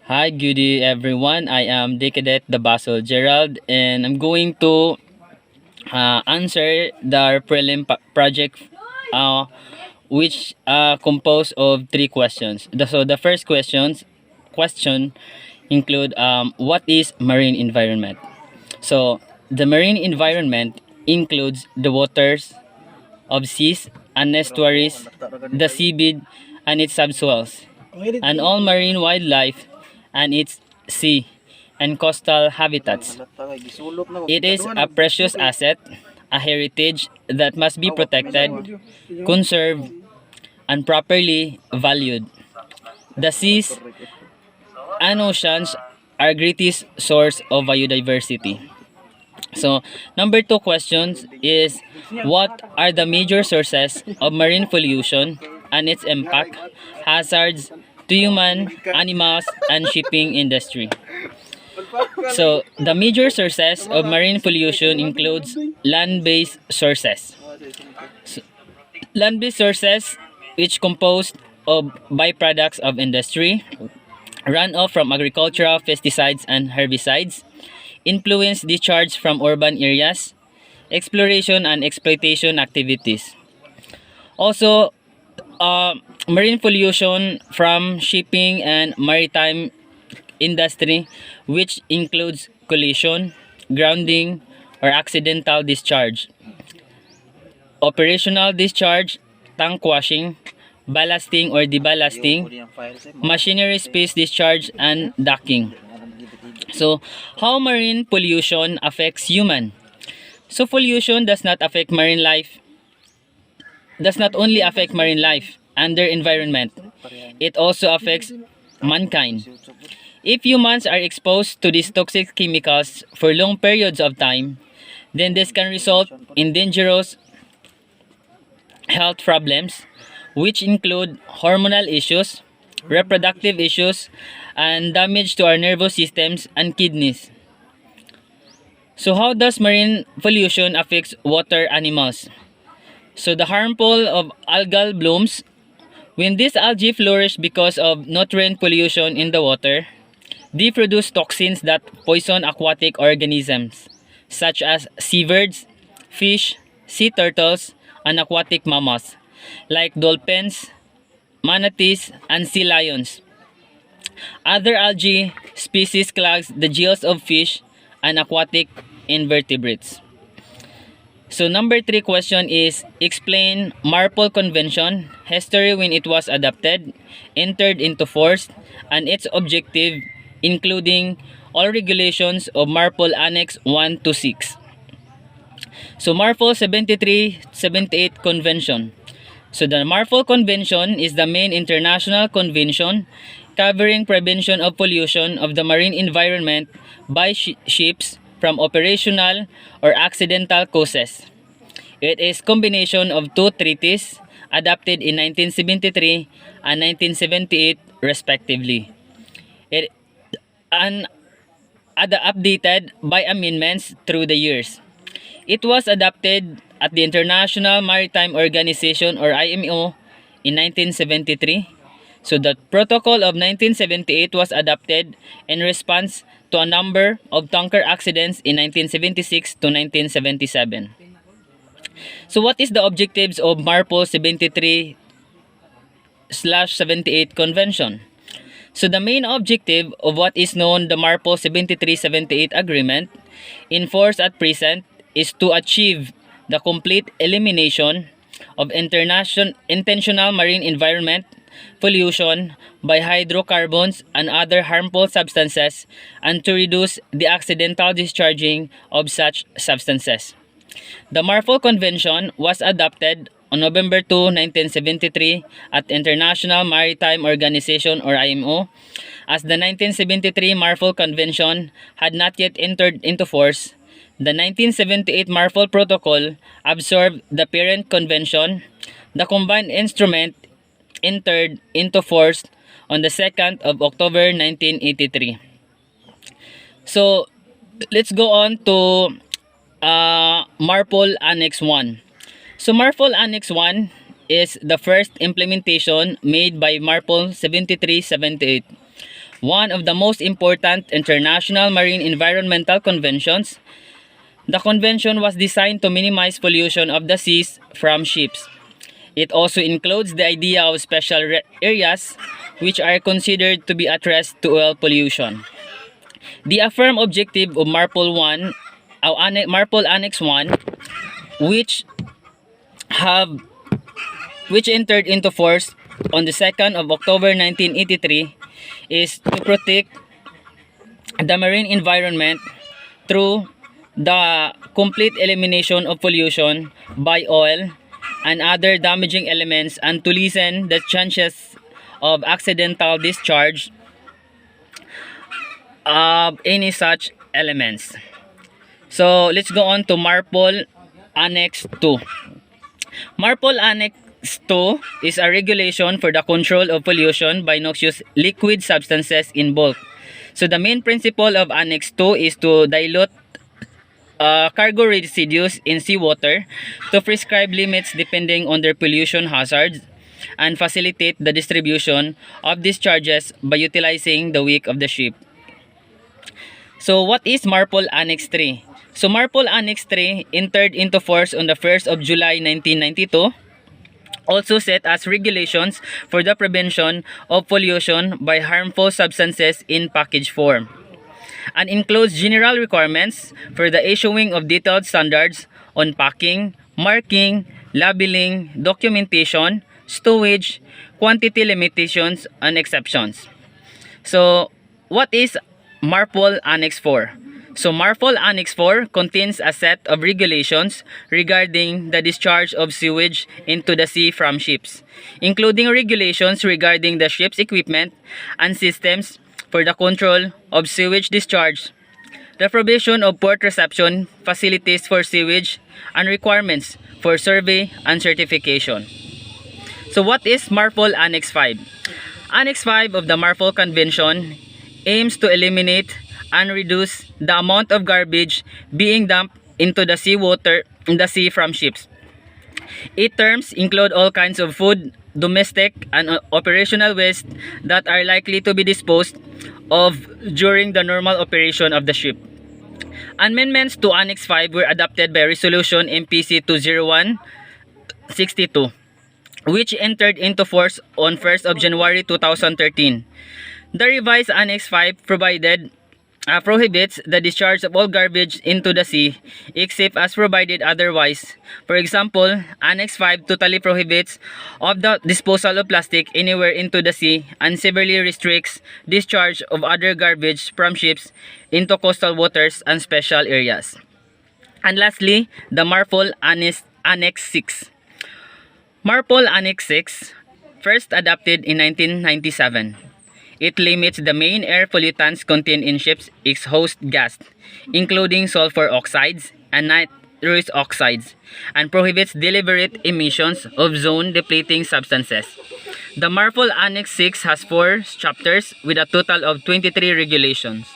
Hi, good day everyone. I am Decadet the Basel Gerald, and I'm going to answer the project, which composed of three questions. So the first question include what is marine environment? So the marine environment includes the waters of seas and estuaries, the seabed and its subsoils, and all marine wildlife and its sea and coastal habitats. It is a precious asset, a heritage that must be protected, conserved, and properly valued. The seas and oceans are greatest source of biodiversity. So, number two questions is what are the major sources of marine pollution and its impact, hazards to human, animals, and shipping industry? So, the major sources of marine pollution includes land-based sources. So, land-based sources which composed of byproducts of industry, runoff from agricultural pesticides and herbicides, influence discharge from urban areas, exploration and exploitation activities. Also, marine pollution from shipping and maritime industry, which includes collision, grounding, or accidental discharge, operational discharge, tank washing, ballasting or deballasting, machinery space discharge, and docking. So, how marine pollution affects human? So, pollution does not affect marine life, does not only affect marine life and their environment, it also affects mankind. If humans are exposed to these toxic chemicals for long periods of time, then this can result in dangerous health problems, which include hormonal issues, reproductive issues, and damage to our nervous systems and kidneys. So how does marine pollution affect water animals? So the harmful of algal blooms, when these algae flourish because of nutrient pollution in the water, they produce toxins that poison aquatic organisms such as seabirds, fish, sea turtles, and aquatic mammals like dolphins, manatees, and sea lions. Other algae species clogs the gills of fish and aquatic invertebrates. So number three question is explain MARPOL Convention, history when it was adopted, entered into force, and its objective, including all regulations of MARPOL Annex 1 to 6. So MARPOL 73-78 Convention. So the MARPOL Convention is the main international convention covering prevention of pollution of the marine environment by ships from operational or accidental causes. It is combination of two treaties adopted in 1973 and 1978 respectively. It and updated by amendments through the years. It was adopted at the International Maritime Organization or IMO in 1973. So the Protocol of 1978 was adopted in response to a number of tanker accidents in 1976 to 1977. So what is the objectives of MARPOL 73/78 Convention? So the main objective of what is known the MARPOL 73/78 Agreement in force at present is to achieve the complete elimination of intentional marine environment pollution by hydrocarbons and other harmful substances and to reduce the accidental discharging of such substances. The MARPOL Convention was adopted on November 2, 1973 at International Maritime Organization or IMO. As the 1973 MARPOL Convention had not yet entered into force, the 1978 MARPOL Protocol absorbed the parent convention. The combined instrument entered into force on the 2nd of October 1983. So, let's go on to MARPOL Annex 1. So MARPOL Annex 1 is the first implementation made by MARPOL 73/78. one of the most important international marine environmental conventions. The convention was designed to minimize pollution of the seas from ships. It also includes the idea of special areas which are considered to be at rest to oil pollution. The affirmed objective of MARPOL Annex 1, which entered into force on the 2nd of October 1983, is to protect the marine environment through the complete elimination of pollution by oil and other damaging elements, and to lessen the chances of accidental discharge of any such elements. So let's go on to MARPOL Annex 2. MARPOL Annex 2 is a regulation for the control of pollution by noxious liquid substances in bulk. So the main principle of Annex 2 is to dilute cargo residues in seawater, to prescribe limits depending on their pollution hazards, and facilitate the distribution of discharges by utilizing the wake of the ship. So what is MARPOL Annex 3? So MARPOL Annex 3 entered into force on the 1st of July 1992, also set as regulations for the prevention of pollution by harmful substances in package form, and includes general requirements for the issuing of detailed standards on packing, marking, labeling, documentation, stowage, quantity limitations, and exceptions. So, what is MARPOL Annex 4? So, MARPOL Annex 4 contains a set of regulations regarding the discharge of sewage into the sea from ships, including regulations regarding the ship's equipment and systems for the control of sewage discharge, the provision of port reception facilities for sewage, and requirements for survey and certification. So what is MARPOL Annex 5? Annex 5 of the MARPOL Convention aims to eliminate and reduce the amount of garbage being dumped into the seawater in the sea from ships. Its terms include all kinds of food, domestic and operational waste that are likely to be disposed of during the normal operation of the ship. Amendments to Annex 5 were adopted by Resolution MPC 201-62, which entered into force on 1st of January 2013. The revised Annex 5 prohibits the discharge of all garbage into the sea, except as provided otherwise. For example, Annex 5 totally prohibits of the disposal of plastic anywhere into the sea, and severely restricts discharge of other garbage from ships into coastal waters and special areas. And lastly, the MARPOL Annex 6. MARPOL Annex 6, first adopted in 1997. It limits the main air pollutants contained in ships' exhaust gas, including sulfur oxides and nitrous oxides, and prohibits deliberate emissions of zone-depleting substances. The MARPOL Annex 6 has 4 chapters with a total of 23 regulations,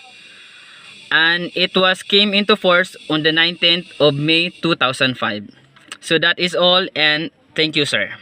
and it came into force on the 19th of May 2005. So that is all, and thank you, sir.